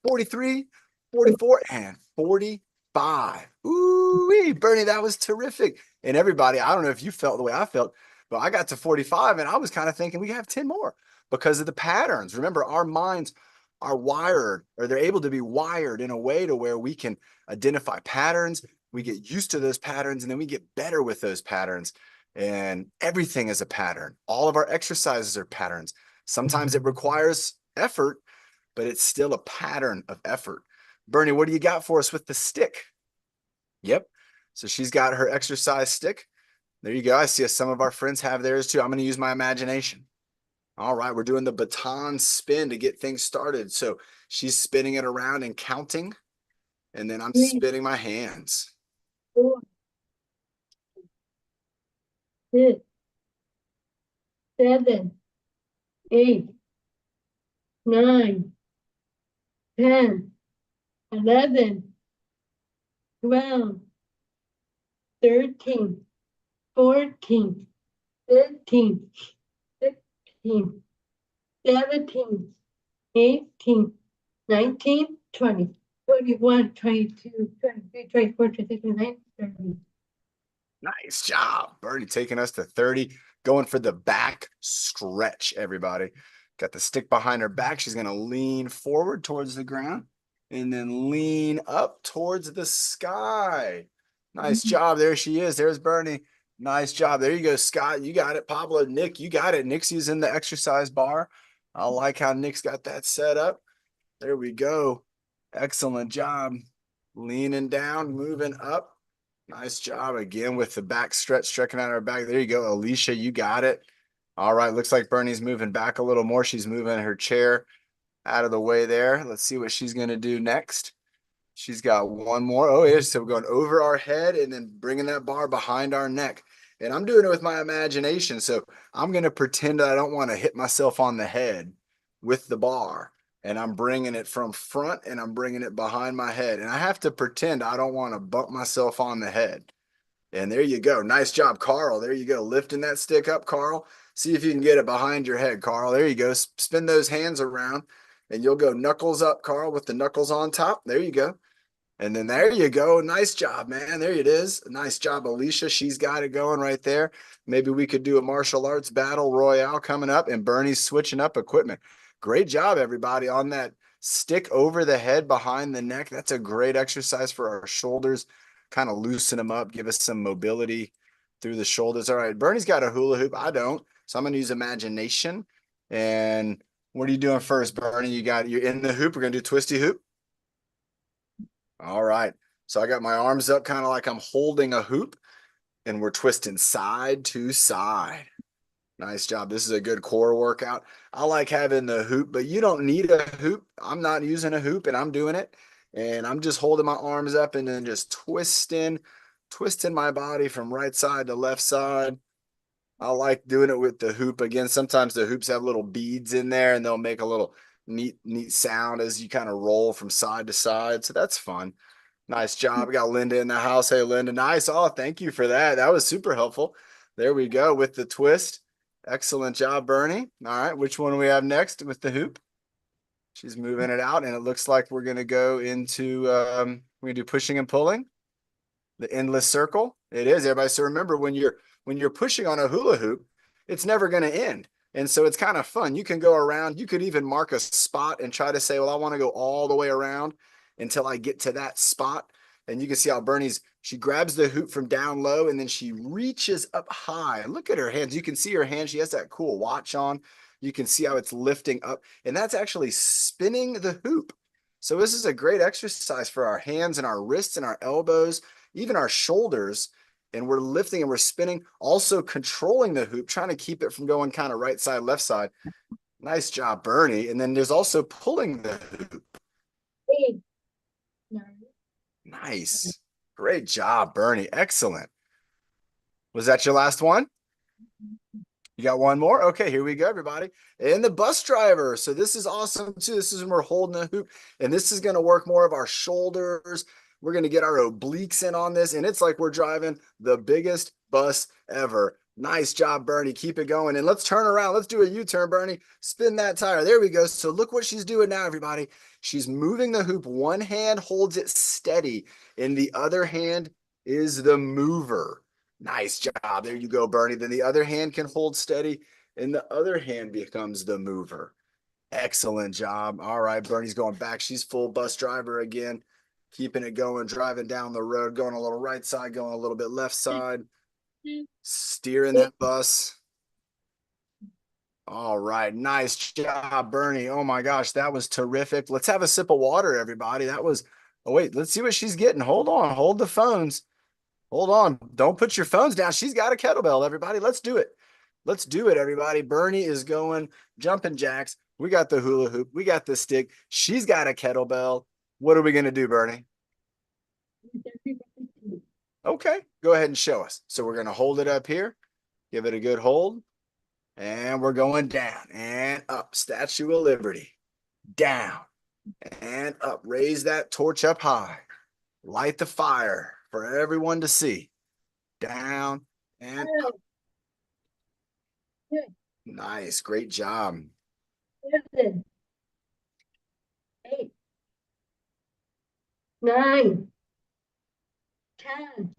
43, 44, and 45. Ooh, Bernie, that was terrific. And everybody, I don't know if you felt the way I felt, but I got to 45 and I was kind of thinking we have 10 more because of the patterns. Remember, our minds are wired, or they're able to be wired in a way to where we can identify patterns. We get used to those patterns and then we get better with those patterns. And everything is a pattern. All of our exercises are patterns. Sometimes it requires effort, but it's still a pattern of effort. Bernie, what do you got for us with the stick? Yep. So she's got her exercise stick. There you go. I see some of our friends have theirs too. I'm going to use my imagination. All right. We're doing the baton spin to get things started. So she's spinning it around and counting. And then I'm spinning my hands. 4, 6, 7, 8, 9, 10, 11, 12, 13, 14, 15, 16, 17, 18, 19, 20, 21, 22, 23, 24, 25, 29, 30. Nice job, Bernie, taking us to 30, going for the back stretch, everybody. Got the stick behind her back. She's going to lean forward towards the ground and then lean up towards the sky. Nice job. There she is. There's Bernie. Nice job. There you go, Scott. You got it. Pablo, Nick, you got it. Nick's using the exercise bar. I like how Nick's got that set up. There we go. Excellent job. Leaning down, moving up. Nice job again with the back stretch, stretching out our back. There you go, Alicia. You got it. All right. Looks like Bernie's moving back a little more. She's moving her chair out of the way there. Let's see what she's going to do next. She's got one more. Oh, yeah. So we're going over our head and then bringing that bar behind our neck. And I'm doing it with my imagination. So I'm going to pretend I don't want to hit myself on the head with the bar. And I'm bringing it from front and I'm bringing it behind my head. And I have to pretend I don't want to bump myself on the head. And there you go. Nice job, Carl. There you go. Lifting that stick up, Carl. See if you can get it behind your head, Carl. There you go. Spin those hands around and you'll go knuckles up, Carl, with the knuckles on top. There you go. And then there you go. Nice job, man. There it is. Nice job, Alicia. She's got it going right there. Maybe we could do a martial arts battle royale coming up, and Bernie's switching up equipment. Great job, everybody, on that Stick over the head behind the neck. That's a great exercise for our shoulders. Kind of loosen them up, give us some mobility through the shoulders. All right, Bernie's got a hula hoop. I don't. So I'm going to use imagination. And what are you doing first, Bernie? You're in the hoop. We're going to do twisty hoop. All right. So I got my arms up kind of like I'm holding a hoop, and we're twisting side to side. Nice job. This is a good core workout. I like having the hoop, but you don't need a hoop. I'm not using a hoop and I'm doing it. And I'm just holding my arms up and then just twisting my body from right side to left side. I like doing it with the hoop. Again, sometimes the hoops have little beads in there and they'll make a little neat sound as you kind of roll from side to side. So that's fun. Nice job. We got Linda in the house. Hey, Linda. Nice. Oh, thank you for that. That was super helpful. There we go with the twist. Excellent job, Bernie. All right. Which one do we have next with the hoop? She's moving it out, and it looks like we're going to go into, we're going to do pushing and pulling. The endless circle. It is, everybody. So remember, when you're pushing on a hula hoop, it's never going to end. And so it's kind of fun. You can go around. You could even mark a spot and try to say, well, I want to go all the way around until I get to that spot. And you can see how she grabs the hoop from down low and then she reaches up high. Look at her hands. You can see her hands. She has that cool watch on. You can see how it's lifting up, and that's actually spinning the hoop. So this is a great exercise for our hands and our wrists and our elbows, even our shoulders. And we're lifting and we're spinning, also controlling the hoop, trying to keep it from going kind of right side, left side. Nice job, Bernie. And then there's also pulling the hoop. Nice. Great job, Bernie. Excellent. Was that your last one? You got one more? Okay, here we go, everybody. And the bus driver. So this is awesome too. This is when we're holding the hoop, and this is going to work more of our shoulders. We're going to get our obliques in on this, and it's like we're driving the biggest bus ever. Nice job, Bernie. Keep it going. And let's turn around. Let's do a U-turn, Bernie. Spin that tire. There we go. So look what she's doing now, everybody. She's moving the hoop. One hand holds it steady, and the other hand is the mover. Nice job. There you go, Bernie. Then the other hand can hold steady, and the other hand becomes the mover. Excellent job. All right, Bernie's going back. She's full bus driver again. Keeping it going, driving down the road, going a little right side, going a little bit left side. Steering that bus. All right. Nice job, Bernie. Oh my gosh, that was terrific. Let's have a sip of water, everybody. That was, oh wait, let's see what she's getting. Hold on. Hold the phones. Hold on. Don't put your phones down. She's got a kettlebell, everybody. Let's do it. Let's do it, everybody. Bernie is going jumping jacks. We got the hula hoop. We got the stick. She's got a kettlebell. What are we going to do, Bernie? Okay, go ahead and show us. So we're going to hold it up here. Give it a good hold. And we're going down and up. Statue of Liberty. Down and up. Raise that torch up high. Light the fire for everyone to see. Down and up. Nice. Great job. 7, 8, 9, 10,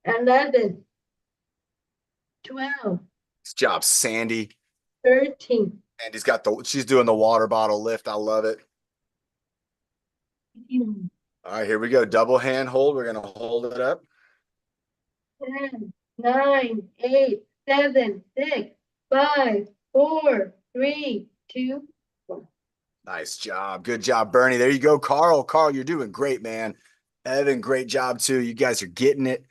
11, 12. Nice job, Sandy. 13. She's doing the water bottle lift. I love it. 14, All right, here we go. Double hand hold. We're going to hold it up. 10, 9, 8, 7, 6, 5, 4, 3, 2, 1. Nice job. Good job, Bernie. There you go, Carl. Carl, you're doing great, man. Evan, great job too. You guys are getting it.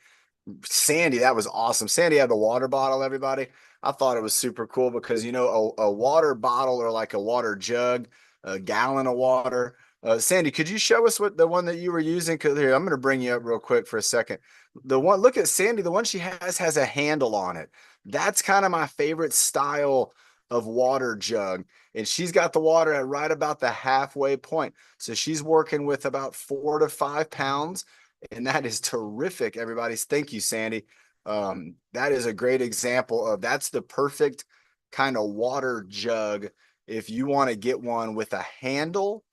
Sandy, that was awesome. Sandy had the water bottle, everybody. I thought it was super cool because, you know, a water bottle or like a water jug, a gallon of water. Sandy, could you show us what the one that you were using? Because here, I'm going to bring you up real quick for a second. The one, look at Sandy, the one she has a handle on it. That's kind of my favorite style of water jug. And she's got the water at right about the halfway point. So she's working with about 4 to 5 pounds. And that is terrific, everybody. Thank you, Sandy. That is a great example of that's the perfect kind of water jug if you want to get one with a handle.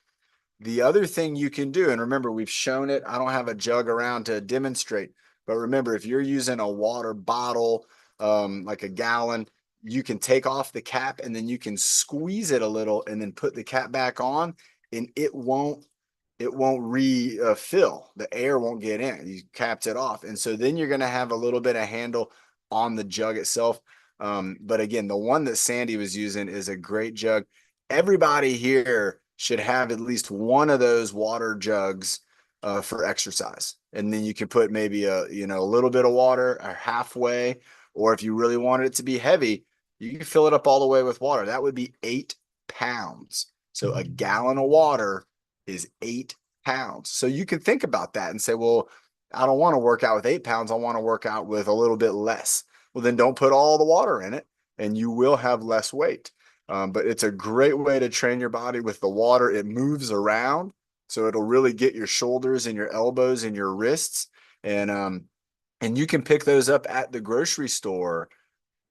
The other thing you can do, and remember, we've shown it. I don't have a jug around to demonstrate, but remember, if you're using a water bottle, like a gallon, you can take off the cap and then you can squeeze it a little and then put the cap back on, and it won't refill. The air won't get in. You capped it off. And so then you're going to have a little bit of handle on the jug itself. But again, the one that Sandy was using is a great jug. Everybody here should have at least one of those water jugs for exercise. And then you can put maybe a little bit of water or halfway, or if you really wanted it to be heavy, you can fill it up all the way with water. That would be 8 pounds. So a gallon of water is 8 pounds. So you can think about that and say, well, I don't want to work out with 8 pounds. I want to work out with a little bit less. Well, then don't put all the water in it and you will have less weight. But it's a great way to train your body with the water. It moves around, so it'll really get your shoulders and your elbows and your wrists. And you can pick those up at the grocery store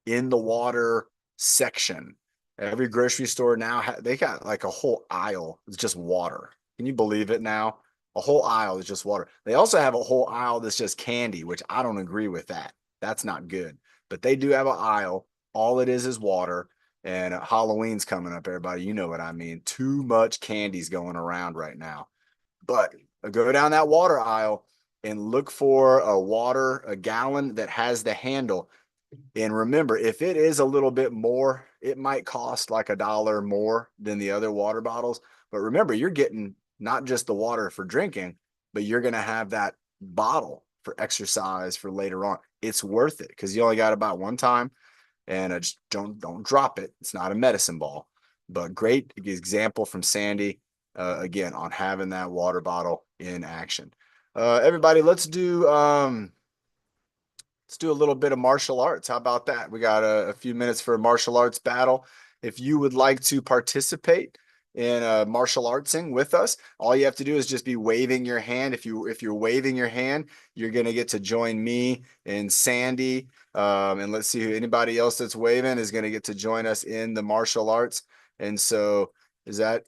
in the water section. Every grocery store now, they got like a whole aisle. It's just water. Can you believe it now? A whole aisle is just water. They also have a whole aisle that's just candy, which I don't agree with that. That's not good. But they do have an aisle. All it is water. And Halloween's coming up, everybody. You know what I mean. Too much candy's going around right now. But go down that water aisle and look for a gallon that has the handle. And remember, if it is a little bit more, it might cost like $1 more than the other water bottles. But remember, you're getting not just the water for drinking, but you're going to have that bottle for exercise for later on. It's worth it because you only got about one time, and just don't drop it. It's not a medicine ball. But great example from Sandy, again, on having that water bottle in action. Everybody, let's do a little bit of martial arts. How about that? We got a few minutes for a martial arts battle. If you would like to participate in martial artsing with us, all you have to do is just be waving your hand. If you're waving your hand, you're gonna get to join me and Sandy. And let's see who anybody else that's waving is gonna get to join us in the martial arts. And so is that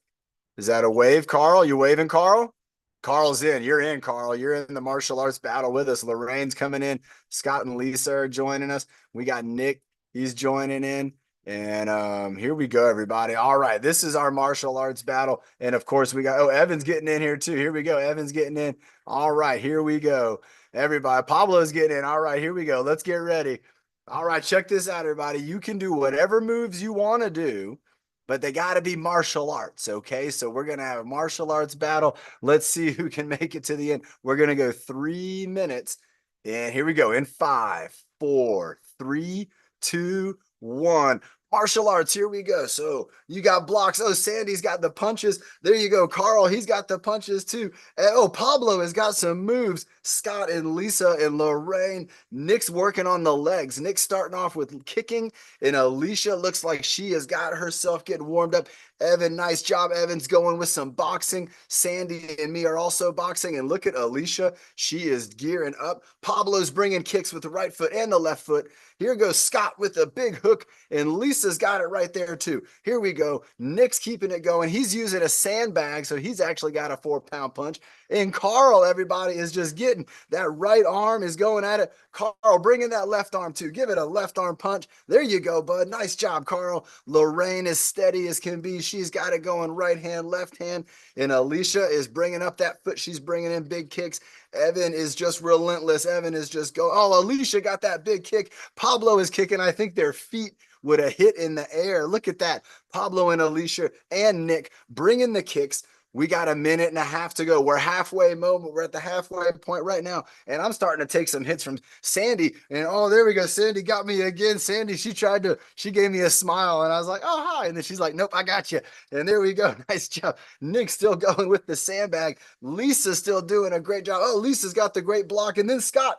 a wave, Carl? You waving, Carl? Carl's in. You're in, Carl. You're in the martial arts battle with us. Lorraine's coming in. Scott and Lisa are joining us. We got Nick. He's joining in. And here we go, everybody. All right. This is our martial arts battle. And of course, we got, Evan's getting in here too. Here we go. Evan's getting in. All right. Here we go. Everybody. Pablo's getting in. All right. Here we go. Let's get ready. All right. Check this out, everybody. You can do whatever moves you want to do, but they got to be martial arts, okay? So we're going to have a martial arts battle. Let's see who can make it to the end. We're going to go 3 minutes. And here we go in 5, 4, 3, 2, 1. Martial arts, here we go. So you got blocks. Oh, Sandy's got the punches. There you go. Carl, he's got the punches too. And, oh, Pablo has got some moves. Scott and Lisa and Lorraine. Nick's working on the legs. Nick's starting off with kicking. And Alicia looks like she has got herself getting warmed up. Evan, nice job. Evan's going with some boxing. Sandy and me are also boxing. And look at Alicia. She is gearing up. Pablo's bringing kicks with the right foot and the left foot. Here goes Scott with a big hook. And Lisa's got it right there too. Here we go. Nick's keeping it going. He's using a sandbag, so he's actually got a 4-pound punch. And Carl, everybody, is just getting that right arm is going at it. Carl, bring in that left arm too. Give it a left arm punch. There you go, bud. Nice job, Carl. Lorraine is steady as can be. She's got it going right hand, left hand. And Alicia is bringing up that foot. She's bringing in big kicks. Evan is just relentless. Evan is just going. Oh, Alicia got that big kick. Pablo is kicking. I think their feet would have hit in the air. Look at that. Pablo and Alicia and Nick bringing the kicks. We got 1.5 minutes to go. We're halfway moment. We're at the halfway point right now. And I'm starting to take some hits from Sandy. And oh, there we go. Sandy got me again. Sandy, she gave me a smile. And I was like, oh, hi. And then she's like, nope, I got you. And there we go. Nice job. Nick's still going with the sandbag. Lisa's still doing a great job. Oh, Lisa's got the great block. And then Scott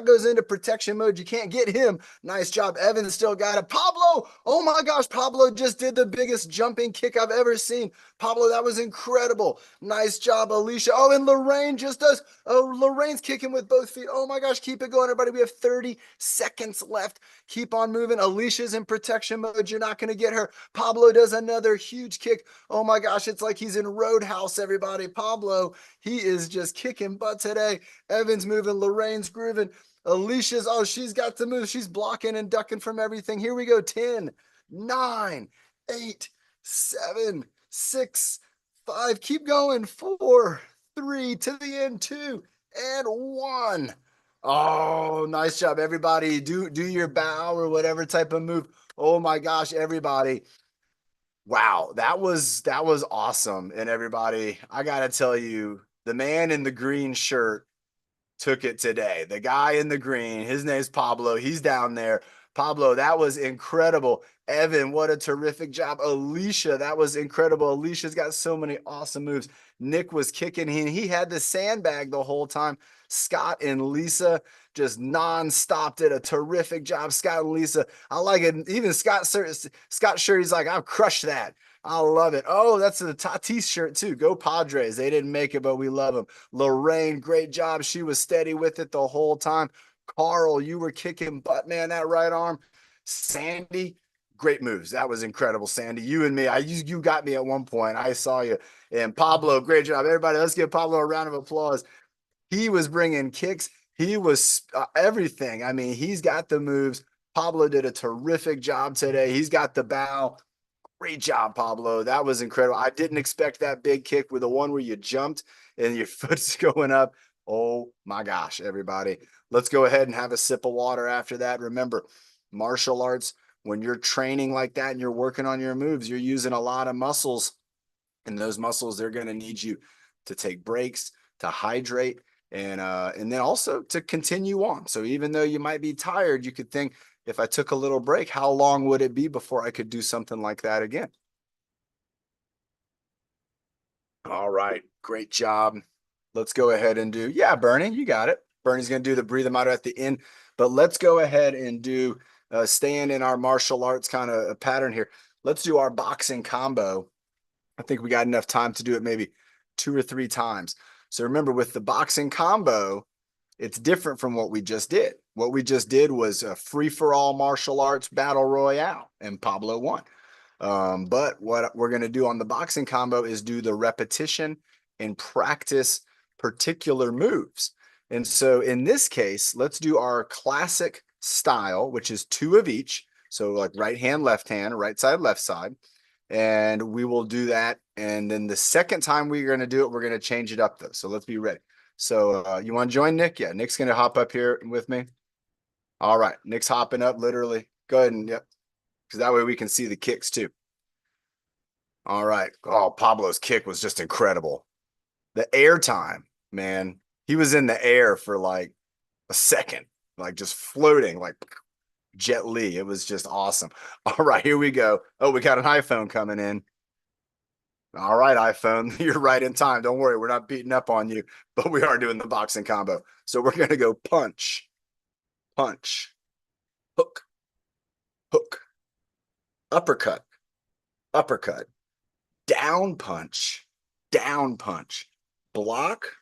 goes into protection mode. You can't get him. Nice job. Evan still got it. Pablo. Oh my gosh. Pablo just did the biggest jumping kick I've ever seen. Pablo, that was incredible. Nice job, Alicia. Oh, and Lorraine just does. Oh, Lorraine's kicking with both feet. Oh my gosh, keep it going, everybody. We have 30 seconds left. Keep on moving. Alicia's in protection mode. You're not going to get her. Pablo does another huge kick. Oh my gosh, it's like he's in Roadhouse, everybody. Pablo, he is just kicking butt today. Evan's moving. Lorraine's grooving. Alicia's, oh, she's got to move. She's blocking and ducking from everything. Here we go. 10, 9, 8, 7, 6, 5. Keep going. 4, 3 to the end. 2 and 1. Oh, nice job, everybody. Do your bow or whatever type of move. Oh my gosh, everybody. Wow, that was awesome. And everybody, I gotta tell you, the man in the green shirt took it today. The guy in the green, his name's Pablo. He's down there. Pablo, that was incredible. Evan, what a terrific job. Alicia, that was incredible. Alicia's got so many awesome moves. Nick was kicking. He had the sandbag the whole time. Scott and Lisa just non-stop did a terrific job. Scott and Lisa, I like it. Even Scott sure, he's like, I've crushed that. I love it. Oh, that's a Tatis shirt too. Go Padres. They didn't make it, but we love them. Lorraine, great job. She was steady with it the whole time. Carl, you were kicking butt, man, that right arm. Sandy, great moves. That was incredible, Sandy. You and me, you got me at one point. I saw you. And Pablo, great job. Everybody, let's give Pablo a round of applause. He was bringing kicks. He was everything. I mean, he's got the moves. Pablo did a terrific job today. He's got the bow. Great job, Pablo. That was incredible. I didn't expect that big kick with the one where you jumped and your foot's going up. Oh my gosh, everybody. Let's go ahead and have a sip of water after that. Remember, martial arts, when you're training like that and you're working on your moves, you're using a lot of muscles. And those muscles, they're going to need you to take breaks, to hydrate, and then also to continue on. So even though you might be tired, you could think, if I took a little break, how long would it be before I could do something like that again? All right, great job. Let's go ahead and do, yeah, Bernie, you got it. Bernie's going to do the breathe them out at the end, but let's go ahead and do, staying in our martial arts kind of pattern here. Let's do our boxing combo. I think we got enough time to do it maybe 2 or 3 times. So remember, with the boxing combo, it's different from what we just did. What we just did was a free-for-all martial arts battle royale, and Pablo won. But what we're going to do on the boxing combo is do the repetition and practice particular moves. And so in this case, let's do our classic style, which is 2 of each. So like right hand, left hand, right side, left side. And we will do that. And then the second time we're going to do it, we're going to change it up though. So let's be ready. So you want to join Nick? Yeah, Nick's going to hop up here with me. All right, Nick's hopping up literally. Go ahead and, yep, because that way we can see the kicks too. All right. Oh, Pablo's kick was just incredible. The air time, man. He was in the air for like a second, like just floating like Jet Li. It was just awesome. All right, here we go. Oh, we got an iPhone coming in. All right, iPhone, you're right in time. Don't worry, we're not beating up on you, but we are doing the boxing combo. So we're going to go punch, punch, hook, hook, uppercut, uppercut, down punch, block,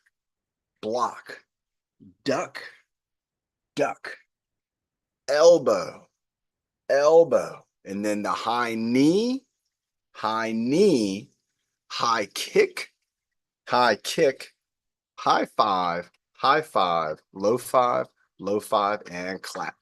block, duck, duck, elbow, elbow, and then the high knee, high kick, high five, low five, and clap.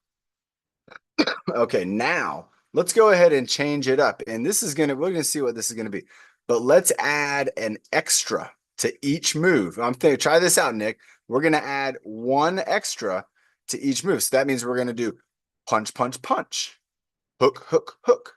Okay, now let's go ahead and change it up. And this is we're gonna see what this is gonna be. But let's add an extra to each move. I'm thinking, try this out, Nick. We're gonna add 1 extra to each move. So that means we're gonna do punch, punch, punch, hook, hook, hook,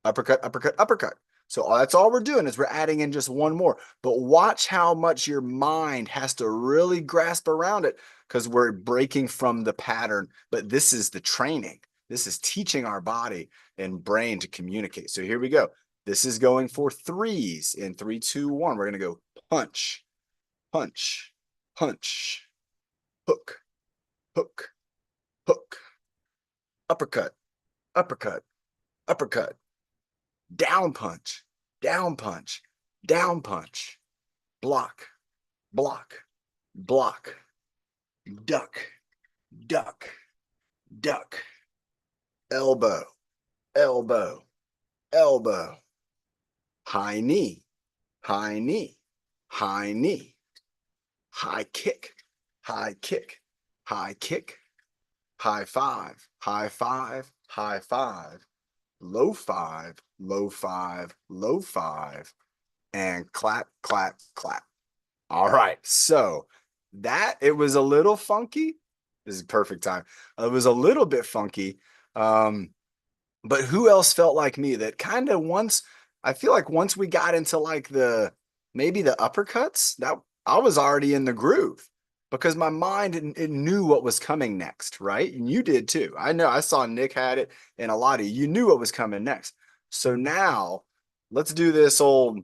uppercut, uppercut, uppercut. So that's all we're doing is we're adding in just 1 more. But watch how much your mind has to really grasp around it because we're breaking from the pattern. But this is the training. This is teaching our body and brain to communicate. So here we go. This is going for 3s in 3, 2, 1. We're going to go punch, punch, punch, hook, hook, hook, uppercut, uppercut, uppercut, down punch, down punch, down punch, block, block, block, duck, duck, duck, elbow, elbow, elbow, high knee, high knee, high knee, high kick, high kick, high kick, high five, high five, high five, low five, low five, low five, and clap, clap, clap. All right. So that it was a little funky. This is perfect time. It was a little bit funky. But who else felt like me that kind of once I feel like once we got into like maybe the uppercuts, that I was already in the groove because my mind it knew what was coming next, right? And you did too. I know I saw Nick had it and a lot of you knew what was coming next. So now let's do this old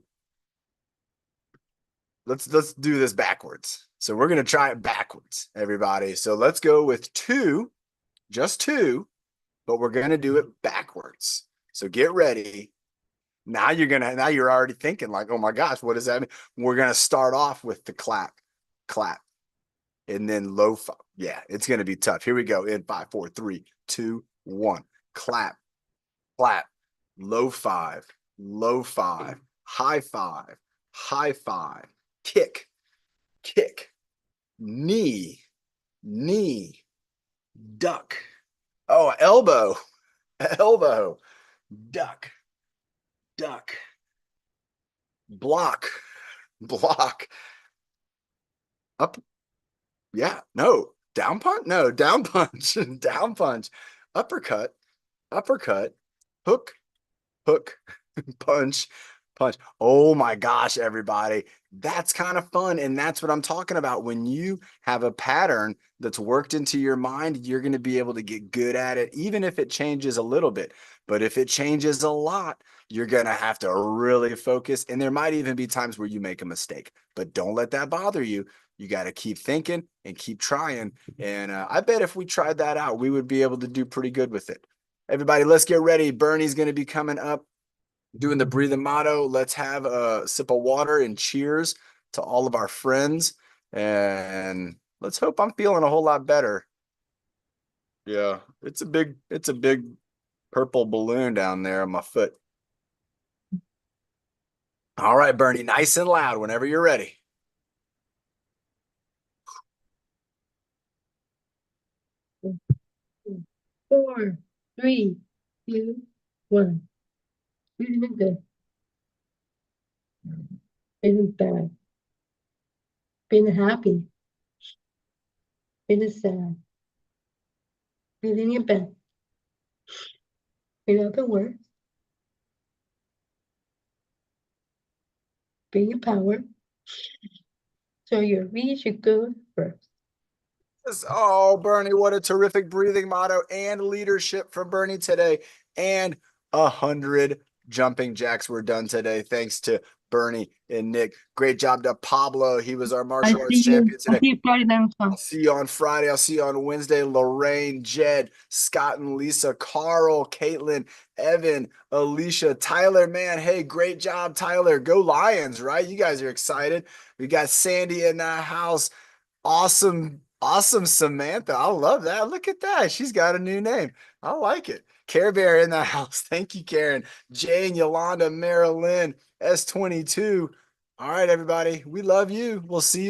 let's do this backwards. So we're gonna try it backwards, everybody. So let's go with two, just two, but we're gonna do it backwards. So get ready. Now you're already thinking like, oh my gosh, what does that mean? We're gonna start off with the clap, clap, and then low five. Yeah, it's gonna be tough. Here we go. In 5, 4, 3, 2, 1. Clap, clap, low five, high five, high five, kick, kick, knee, knee, duck. Oh, elbow, elbow, duck, duck, block, block, up. Yeah, no, down punch, no, down punch, down punch, uppercut, uppercut, hook, hook, punch, punch. Oh my gosh, everybody. That's kind of fun. And that's what I'm talking about. When you have a pattern that's worked into your mind, you're going to be able to get good at it, even if it changes a little bit. But if it changes a lot, you're going to have to really focus. And there might even be times where you make a mistake, but don't let that bother you. You got to keep thinking and keep trying. And I bet if we tried that out, we would be able to do pretty good with it. Everybody, let's get ready. Bernie's going to be coming up doing the breathing motto. Let's have a sip of water and cheers to all of our friends. And let's hope I'm feeling a whole lot better. Yeah, it's a big purple balloon down there on my foot. All right, Bernie, nice and loud whenever you're ready. Four, three, two, one. Feeling good. Feeling bad. Feeling happy. Feeling sad. Feeling your bed. In other words, bring your power. So your read should go first. Oh, Bernie, what a terrific breathing motto and leadership from Bernie today. And 100 jumping jacks were done today, thanks to Bernie and Nick. Great job to Pablo. He was our martial arts champion today. I'll see you Friday night. I'll see you on Friday. I'll see you on Wednesday. Lorraine, Jed, Scott and Lisa, Carl, Caitlin, Evan, Alicia, Tyler. Man, hey, great job, Tyler. Go Lions, right? You guys are excited. We got Sandy in the house. Awesome, awesome Samantha. I love that. Look at that. She's got a new name. I like it. Care Bear in the house. Thank you, Karen. Jane, Yolanda, Marilyn, S22. All right, everybody. We love you. We'll see you.